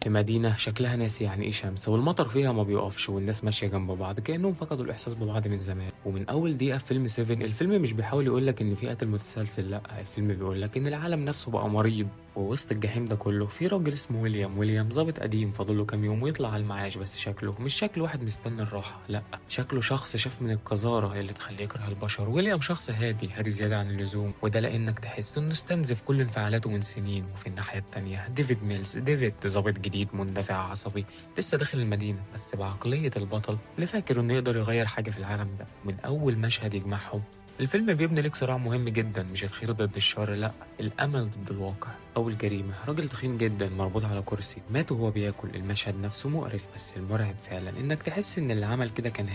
في مدينة شكلها ناسي يعني إيه شمس، والمطر فيها ما بيقفش، والناس ماشية جنب بعض كأنهم فقدوا الإحساس ببعض من زمان. ومن أول دقيقة في فيلم 7 الفيلم مش بيحاول يقولك إن في قتل متسلسل، لأ الفيلم بيقولك إن العالم نفسه بقى مريض. ووسط الجحيم ده كله في راجل اسمه ويليام ضابط قديم فاضله كام يوم ويطلع على المعاش، بس شكله مش شكل واحد مستني الراحة، لأ شكله شخص شاف من القذارة اللي تخليه يكره البشر. ويليام شخص هادي زيادة عن اللزوم، وده لأنك تحس إنه استنزف كل انفعالاته من سنين. وفي الناحية التانية ديفيد ضابط جديد مندفع عصبي لسه داخل المدينة، بس بعقلية البطل اللي فاكر إنه يقدر يغير حاجة في العالم ده. من أول مشهد يجمعهم الفيلم بيبني لك صراع مهم جدا، مش الخير ضد الشر، لا الامل ضد الواقع. اول جريمه راجل تخين جدا مربوط على كرسي مات وهو بياكل. المشهد نفسه مقرف، بس المرعب فعلا انك تحس ان اللي عمل كده كان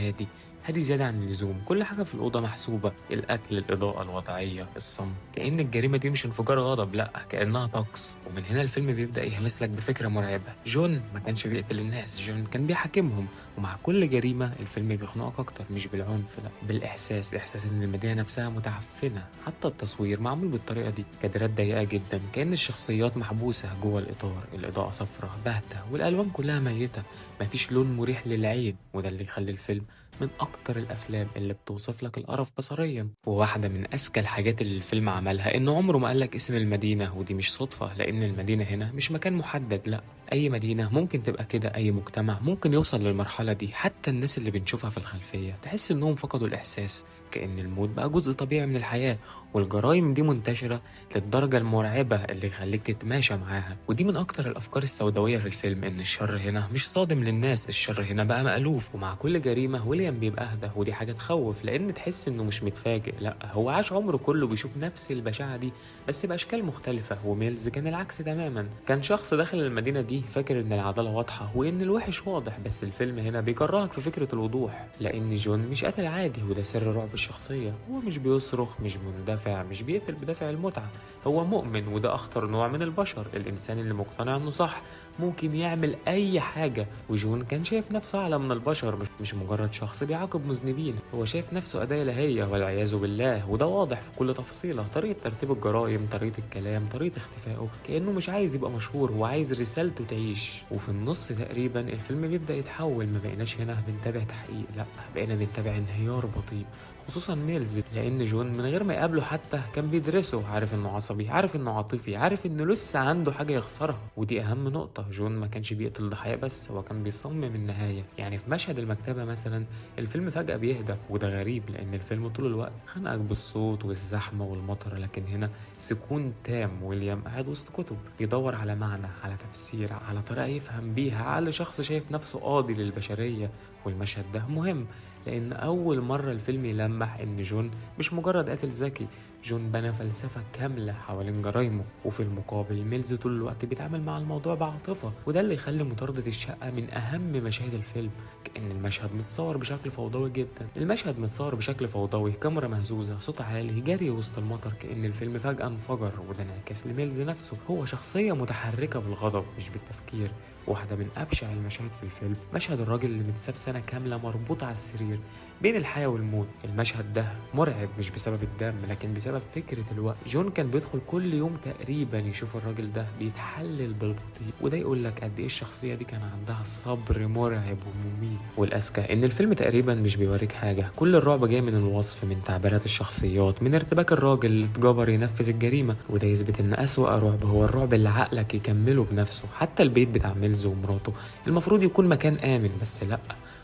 هادي زيادة عن اللزوم. كل حاجة في الأوضة محسوبة، الأكل، الإضاءة، الوضعية، الصمت، كأن الجريمة دي مش انفجار غضب، لأ كأنها طقس. ومن هنا الفيلم بيبدأ يهمس لك بفكرة مرعبة. جون ما كانش بيقتل الناس، جون كان بيحاكمهم. ومع كل جريمة الفيلم بيخنقك أكتر، مش بالعنف لأ بالإحساس إن المدينة نفسها متعفنة. حتى التصوير معمول بالطريقة دي، كادرات ضيقة جدا كأن الشخصيات محبوسة جوه الإطار، الإضاءة صفرة باهتة والألوان كلها ميتة، مفيش لون مريح للعين. وده اللي يخلي الفيلم من أكتر الأفلام اللي بتوصف لك القرف بصريا. وواحدة من أذكى الحاجات اللي الفيلم عملها إنه عمره ما قالك اسم المدينة، ودي مش صدفة لأن المدينة هنا مش مكان محدد، لأ أي مدينة ممكن تبقى كده، أي مجتمع ممكن يوصل للمرحلة دي. حتى الناس اللي بنشوفها في الخلفية تحس إنهم فقدوا الإحساس، كأن الموت بقى جزء طبيعي من الحياة. والجرائم دي منتشرة للدرجة المرعبة اللي يخليك تتماشى معاها. ودي من أكتر الأفكار السوداوية في الفيلم، إن الشر هنا مش صادم للناس، الشر هنا بقى مألوف. ومع كل جريمة ويليام بيبقى أهدى، ودي حاجة تخوف لأن تحس إنه مش متفاجئ، لأ هو عاش عمره كله بيشوف نفس البشاعة دي بس بأشكال مختلفة. وميلز كان العكس تماما، كان شخص داخل المدينة دي فاكر إن العدالة واضحة وإن الوحش واضح، بس الفيلم هنا بيكرهك في فكرة الوضوح، لأن جون مش قاتل عادي، وده سر رعب الشخصية. هو مش بيصرخ، مش مندفع، مش بيقتل بدافع المتعة، هو مؤمن. وده أخطر نوع من البشر، الإنسان اللي مقتنع إنه صح ممكن يعمل أي حاجة. وجون كان شايف نفسه أعلى من البشر، مش مجرد شخص بيعاقب مذنبين، هو شايف نفسه أداة إلهية والعياذ بالله. وده واضح في كل تفصيلة، طريقة ترتيب الجرائم، طريقة الكلام، طريقة اختفائه، كأنه مش عايز يبقى مشهور، هو عايز رسالته تعيش. وفي النص تقريبا الفيلم بيبدأ يتحول، ما بقيناش هنا بنتابع تحقيق، لا بقينا بنتابع انهيار بطيء، خصوصا ميلز، لان جون من غير ما يقابله حتى كان بيدرسه، عارف انه عصبي، عارف انه عاطفي، عارف انه لسه عنده حاجه يخسرها. ودي اهم نقطه، جون ما كانش بيقتل ضحايا بس، هو كان بيصمم النهايه. يعني في مشهد المكتبه مثلا الفيلم فجاه بيهدى، وده غريب لان الفيلم طول الوقت خانقك بالصوت والزحمه والمطر، لكن هنا سكون تام. ويليام قاعد وسط كتب بيدور على معنى، على تفسير، على طريقه يفهم بيها عقل شخص شايف نفسه قاضي للبشريه. والمشهد ده مهم لأن أول مرة الفيلم يلمح إن جون مش مجرد قاتل ذكي، جون بنى فلسفة كاملة حوالين جرايمه. وفي المقابل ميلز طول الوقت بيتعامل مع الموضوع بعاطفة، وده اللي يخلي مطاردة الشقة من أهم مشاهد الفيلم. كأن المشهد متصور بشكل فوضوي جدا، المشهد متصور بشكل فوضوي، كاميرا مهزوزة، صوت عالي، جري وسط المطر، كأن الفيلم فجأة انفجر. وده انعكاس لميلز نفسه، هو شخصية متحركة بالغضب مش بالتفكير. واحدة من أبشع المشاهد في الفيلم مشهد الراجل اللي متساب سنة كاملة مربوط على السرير بين الحياة والموت. المشهد ده مرعب مش بسبب الدم لكن بسبب فكرة الوقت. جون كان بيدخل كل يوم تقريبا يشوف الراجل ده بيتحلل بالبطيء، وده يقول لك قد ايه الشخصية دي كان عندها صبر مرعب ومميت. والأذكى ان الفيلم تقريبا مش بيوريك حاجة، كل الرعب جاي من الوصف، من تعبيرات الشخصيات، من ارتباك الراجل اللي اتجبر ينفذ الجريمة. وده يثبت ان أسوأ رعب هو الرعب اللي عقلك يكمله بنفسه. حتى البيت بتاع ميلز ومراته المفروض يكون مكان آمن، بس لأ،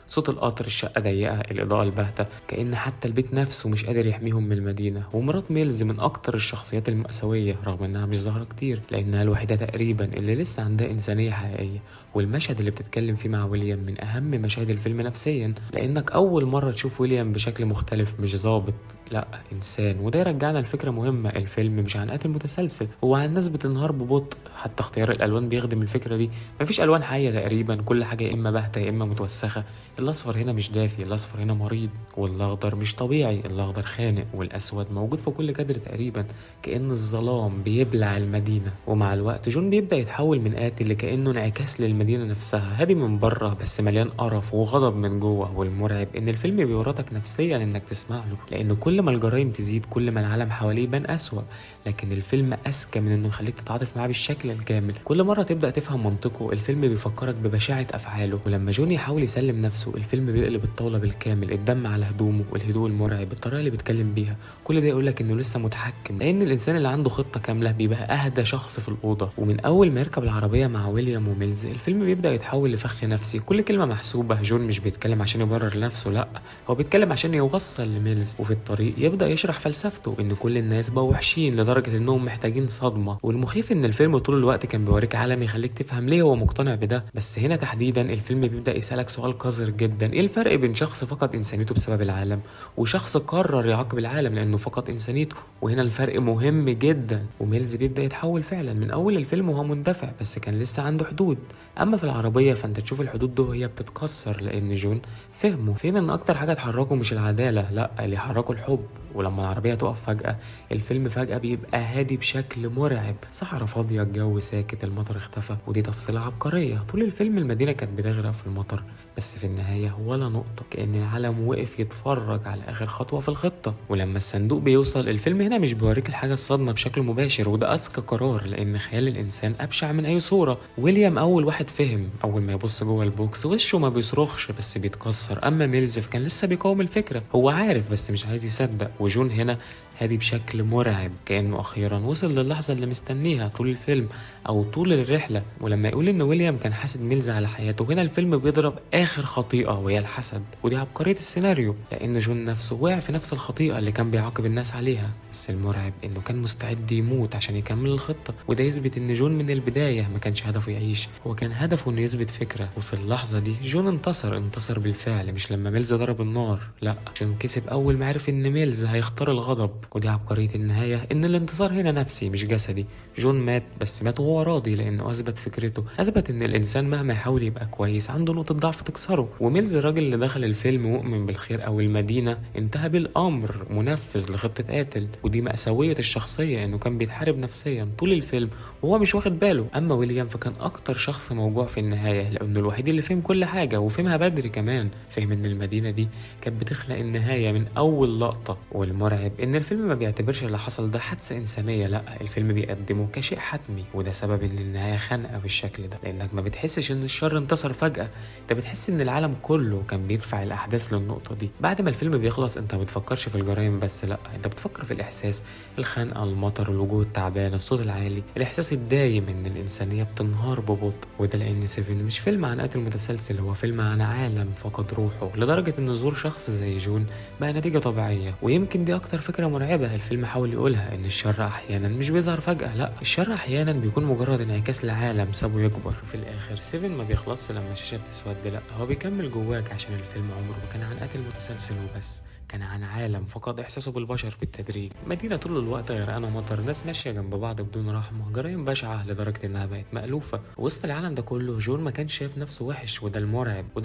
صوت القطر، الشقة ضيقة، الإضاءة الباهتة، كأن حتى البيت نفسه مش قادر يحميهم من المدينة. ومرات ميلز من أكتر الشخصيات المأساوية رغم إنها مش ظاهرة كتير، لأنها الوحيدة تقريبا اللي لسه عندها إنسانية حقيقية. والمشهد اللي بتتكلم فيه مع ويليام من أهم مشاهد الفيلم نفسيا، لأنك أول مرة تشوف ويليام بشكل مختلف، مش ظابط لا إنسان. وده يرجعنا لفكرة مهمة، الفيلم مش عن قتل متسلسل، هو عن ناس بتنهار ببطء. حتى اختيار الألوان بيخدم الفكرة دي، مفيش ألوان حية تقريبا، كل حاجة يا إما باهتة يا إما متوسخة، الاصفر هنا مش دافي، الاصفر هنا مريض، والاخضر مش طبيعي، الاخضر خانق، والاسود موجود في كل كادر تقريبا، كأن الظلام بيبلع المدينة. ومع الوقت جون بيبدأ يتحول من قاتل لكأنه انعكاس للمدينة نفسها، هادي من بره بس مليان قرف وغضب من جوه. والمرعب ان الفيلم بيورطك نفسيا انك تسمع له، لان كل ما الجرائم تزيد كل ما العالم حواليه يبان اسوأ، لكن الفيلم اذكى من انه يخليك تتعاطف معاه بالشكل الكامل. كل مرة تبدأ تفهم منطقه الفيلم بيفكرك ببشاعة افعاله. ولما جون يحاول يسلم نفسه الفيلم بيقلب الطاولة بالكامل، الدم على هدومه والهدوء المرعب، الطريقة اللي بيتكلم بيها، كل ده يقولك انه لسه متحكم، لان الانسان اللي عنده خطة كاملة بيبقى اهدى شخص في الأوضة. ومن اول ما يركب العربية مع ويليام وميلز الفيلم بيبدأ يتحول لفخ نفسي، كل كلمة محسوبة. جون مش بيتكلم عشان يبرر نفسه، لا، هو بيتكلم عشان يوصل لميلز. وفي الطريق يبدأ يشرح فلسفته، ان كل الناس بقوا وحشين لدرجة انهم محتاجين صدمة. والمخيف ان الفيلم طول الوقت كان بيوريك عالم يخليك تفهم ليه هو مقتنع بده. بس هنا تحديدا الفيلم بيبدأ يسألك سؤال قذر جدا، ايه الفرق بين شخص فقد انسانيته بسبب العالم وشخص قرر يعاقب العالم لانه فقد انسانيته؟ وهنا الفرق مهم جدا. وميلز بيبدأ يتحول فعلا من اول الفيلم وهو مندفع بس كان لسه عنده حدود. اما في العربية فانت تشوف الحدود ده وهي بتتكسر، لان جون فهم ان اكتر حاجة تحركه مش العدالة، لا، اللي يحركه الحب. ولما العربية تقف فجأة الفيلم فجأة بيبقى هادي بشكل مرعب، صحراء فاضية، الجو ساكت، المطر اختفى، ودي تفصيلة عبقرية. طول الفيلم المدينة كانت بتغرق في المطر بس في النهاية ولا نقطة، كأن العالم وقف يتفرج على آخر خطوة في الخطة. ولما الصندوق بيوصل الفيلم هنا مش بيوريك الحاجة الصدمة بشكل مباشر، وده أذكى قرار لأن خيال الإنسان أبشع من أي صورة. ويليام أول واحد فهم، أول ما يبص جوه البوكس وشه ما بيصرخش بس بيتكسر. أما ميلز كان لسه بيقاوم الفكرة، هو عارف بس مش عايز يصدق. وجون هنا هادي بشكل مرعب، كأنه أخيرا وصل للحظة اللي مستنيها طول الفيلم أو طول الرحلة. ولما يقول إن ويليام كان حاسد ميلز على حياته، هنا الفيلم بيضرب آخر خطيئة وهي الحسد، ودي عبقرية السيناريو لأن جون نفسه وقع في نفس الخطيئة اللي كان بيعاقب الناس عليها. بس المرعب إنه كان مستعد يموت عشان يكمل الخطة، وده يثبت إن جون من البداية ما كانش هدفه يعيش، هو كان هدفه إنه يثبت فكرة. وفي اللحظة دي جون انتصر بالفعل، مش لما ميلز ضرب النار، لا، جون كسب أول ما عرف إن ميلز هيختار الغضب. ودي عبقرية النهاية، إن الانتصار هنا نفسي مش جسدي. جون مات بس مات وهو راضي لأنه أثبت فكرته، أثبت إن الإنسان مهما يحاول يبقى كويس عنده نقطة ضعف تكسره. وميلز الراجل اللي دخل الفيلم مؤمن بالخير أو المدينة انتهى بالأمر منفذ لخطة قاتل، ودي مأساوية الشخصية إنه كان بيتحارب نفسيا طول الفيلم وهو مش واخد باله. أما ويليام فكان أكتر شخص موجوع في النهاية لأنه الوحيد اللي فهم كل حاجة وفهمها بدري كمان، فهم إن المدينة دي كانت بتخلق النهاية من أول لقطة. والمرعب إن الفيلم ما بيعتبرش اللي حصل ده حادثة إنسانية، لا، الفيلم بيقدمه كشيء حتمي، وده سبب إن النهاية خانقة بالشكل ده، لأنك ما بتحسش إن الشر انتصر فجأة، أنت بتحس إن العالم كله كان بيدفع الأحداث للنقطة دي. بعد ما الفيلم بيخلص أنت ما بتفكرش في الجرائم بس، لا، أنت بتفكر في الإحساس، الخنقة، المطر، الوجوه التعبانة، الصوت العالي، الإحساس الدايم إن الإنسانية بتنهار ببطء. وده لأن سيفن مش فيلم عن قتل متسلسل، هو فيلم عن عالم فقد روحه لدرجة إن ظهور شخص زي جون بقى نتيجة طبيعية. ويمكن دي أكتر فكرة مرعبة الفيلم حاول يقولها، إن الشر أحيانا مش بيظهر فجأة، لا، الشر أحيانا بيكون مجرد انعكاس لعالم سابه يكبر. وفي الآخر سيفن ما بيخلصش لما الشاشة بتسود، لا، هو بيكمل جواك عشان الفيلم عمره ما كان عن قتل متسلسل وبس، كان عن عالم فقد إحساسه بالبشر بالتدريج. مدينة طول الوقت غرقانة مطر، ناس ماشية جنب بعض بدون رحمة، جرائم بشعة لدرجة إنها بقت مألوفة. وسط العالم ده كله جون ما كانش شايف نفسه وحش، وده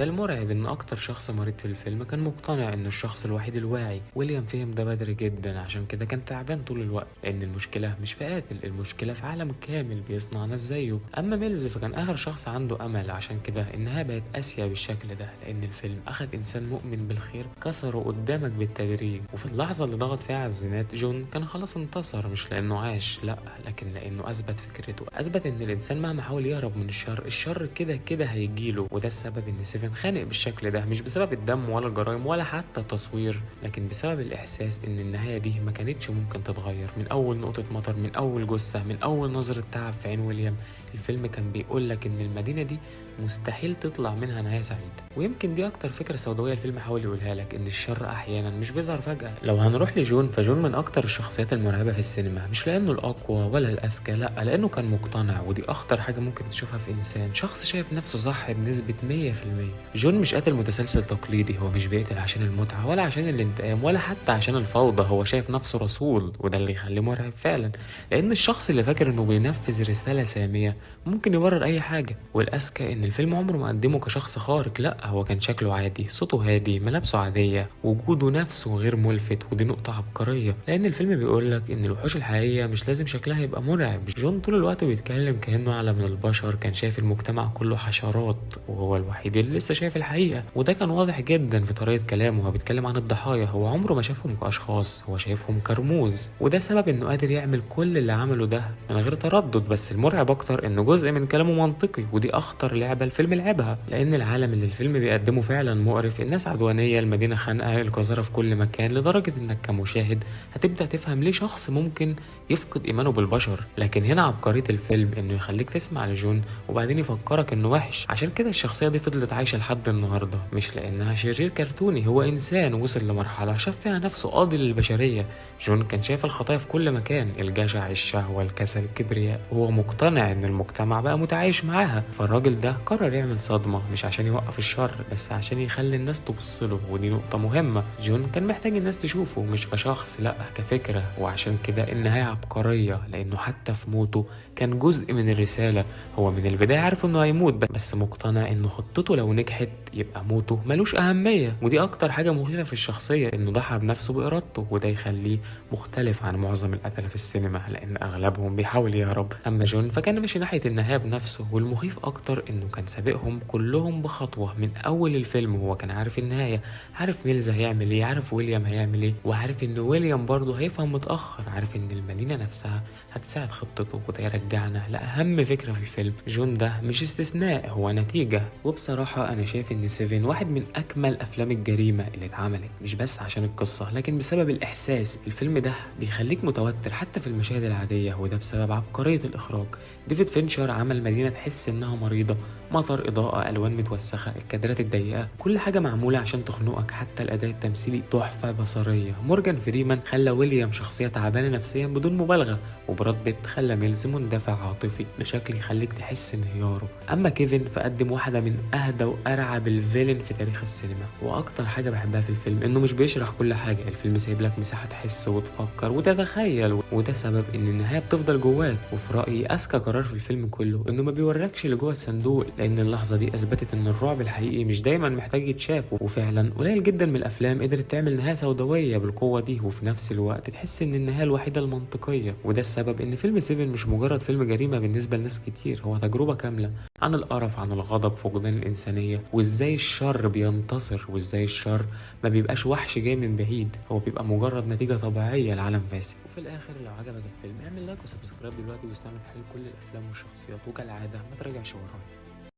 المرعب إن أكتر شخص مريض في الفيلم كان مقتنع إنه الشخص الوحيد الواعي. ويليام فهم ده بدري جدا، عشان كده كان تعبان طول الوقت، لأن المشكلة مش في قاتل، المشكلة في عالم كامل بيصنع ناس زيه. أما ميلز فكان آخر شخص عنده أمل، عشان كده النهاية بقت قاسية بالشكل ده، لأن الفيلم أخد إنسان مؤمن بالخير كسره قدامك بالتدريج. وفي اللحظة اللي ضغط فيها على الزنات جون كان خلاص انتصر، مش لأنه عاش، لا، لكن لأنه أثبت فكرته، أثبت إن الإنسان مهما حاول يهرب من الشر كده هيجيله. وده السبب إن سيفن خانق بالشكل ده، مش بسبب الدم ولا الجرائم ولا حتى التصوير، لكن بسبب الإحساس إن النهاية دي ما كانتش ممكن تتغير. من أول نقطة مطر، من أول جثة، من أول نظرة تعب في عين ويليام، الفيلم كان بيقول لك إن المدينة دي مستحيل تطلع منها نهاية سعيدة. ويمكن دي أكتر فكرة سوداوية الفيلم حاول يقولها لك، إن الشر أحيانا فعلا مش بيظهر فجأة. لو هنروح لجون، فجون من اكتر الشخصيات المرعبة في السينما، مش لانه الاقوى ولا الاذكى، لا، لانه كان مقتنع، ودي اخطر حاجة ممكن تشوفها في انسان، شخص شايف نفسه صح بنسبة 100%. جون مش قاتل متسلسل تقليدي، هو مش بيقتل عشان المتعة ولا عشان الانتقام ولا حتى عشان الفوضى، هو شايف نفسه رسول، وده اللي يخليه مرعب فعلا، لان الشخص اللي فاكر انه بينفذ رسالة سامية ممكن يبرر اي حاجة. والاذكى ان الفيلم عمره ما قدمه كشخص خارق، لا، هو كان شكله عادي، صوته هادي، ملابسه عادية، وجوده نفسه غير ملفت، ودي نقطة عبقرية، لان الفيلم بيقولك ان الوحوش الحقيقية مش لازم شكلها يبقى مرعب. جون طول الوقت بيتكلم كأنه اعلى من البشر، كان شايف المجتمع كله حشرات وهو الوحيد اللي لسه شايف الحقيقة، وده كان واضح جدا في طريقة كلامه. هو بيتكلم عن الضحايا، هو عمره ما شافهم كأشخاص، هو شايفهم كرموز، وده سبب انه قادر يعمل كل اللي عمله ده من غير تردد. بس المرعب اكتر انه جزء من كلامه منطقي، ودي اخطر لعبة الفيلم لعبها، لان العالم اللي الفيلم بيقدمه فعلا مقرف، الناس عدوانية، المدينة خانقة، القذارة في كل مكان، لدرجة انك كمشاهد هتبدأ تفهم ليه شخص ممكن يفقد ايمانه بالبشر. لكن هنا عبقرية الفيلم انه يخليك تسمع لجون وبعدين يفكرك انه وحش. عشان كده الشخصية دي فضلت عايشة لحد النهاردة، مش لانها شرير كرتوني، هو انسان وصل لمرحلة شاف فيها نفسه قاضي للبشرية. جون كان شايف الخطايا في كل مكان، الجشع، الشهوة، الكسل، الكبرياء، وهو مقتنع ان المجتمع بقى متعايش معاها. فالراجل ده قرر يعمل صدمة، مش عشان يوقف الشر، بس عشان يخلي الناس تبص له، ودي نقطة مهمة. جون كان محتاج الناس تشوفه مش كشخص، لا، كفكرة. وعشان كده النهاية عبقرية، لانه حتى في موته كان جزء من الرسالة. هو من البداية عارف انه هيموت، بس مقتنع انه خطته لو نجحت يبقى موته ملوش اهمية، ودي اكتر حاجة مخيفة في الشخصية، انه ضحى بنفسه بارادته، وده يخليه مختلف عن معظم القتلة في السينما، لان اغلبهم بيحاول يهرب. اما جون فكان ماشي ناحية النهاية بنفسه، والمخيف اكتر انه كان سابقهم كلهم بخطوة من اول الفيلم. هو كان عارف النهاية، عارف ميلز هيعمل ايه، عارف ويليام هيعمل ايه، وعارف ان ويليام برضه هيفهم متأخر، عارف ان المدينة نفسها هتساعد خطته. وده يرجعنا لأهم فكرة في الفيلم، جون ده مش استثناء، هو نتيجة. وبصراحة أنا شايف إن سيفن واحد من أجمل أفلام الجريمة اللي اتعملت، مش بس عشان القصة لكن بسبب الإحساس. الفيلم ده بيخليك متوتر حتى في المشاهد العادية، وده بسبب عبقرية الإخراج. ديفيد فينشر عمل مدينة تحس إنها مريضة، مطر، إضاءة، ألوان متوسخة، الكادرات الضيقة، كل حاجة معمولة عشان تخنقك، حتى الأداء التمثيلي تحفة بصرية. مورجان فريمان خلى ويليام شخصية تعبانة نفسيا بدون مبالغة، وبراد بيت خلى ميلز مندفع عاطفي بشكل يخليك تحس انهياره. اما كيفن فقدم واحدة من اهدى وارعب الفيلن في تاريخ السينما. واكتر حاجة بحبها في الفيلم انه مش بيشرح كل حاجة، الفيلم سايب لك مساحة تحس وتفكر وتتخيل، وده سبب ان النهاية بتفضل جواك. وفي رأيي اذكى قرار في الفيلم كله انه ما بيوركش اللي جوه الصندوق، لان اللحظة دي اثبتت ان الرعب الحقيقي مش دايما محتاج يتشاف. وفعلا قليل جدا من الافلام قدرت تعمل نهاية سوداوية بالقوة دي، وفي نفس الوقت تحس ان النهاية الوحيدة المنطقية. وده السبب ان فيلم سيفن مش مجرد فيلم جريمة بالنسبة لناس كتير، هو تجربة كاملة عن القرف، عن الغضب، فقدان الإنسانية، وإزاي الشر بينتصر، وإزاي الشر ما بيبقاش وحش جاي من بعيد، هو بيبقى مجرد نتيجة طبيعية لعالم فاسد. وفي الآخر لو عجبك الفيلم اعمل لايك وسبسكرايب دلوقتي، واستنى تحليل كل الأفلام والشخصيات، وكالعادة ما تراجعش ورايا.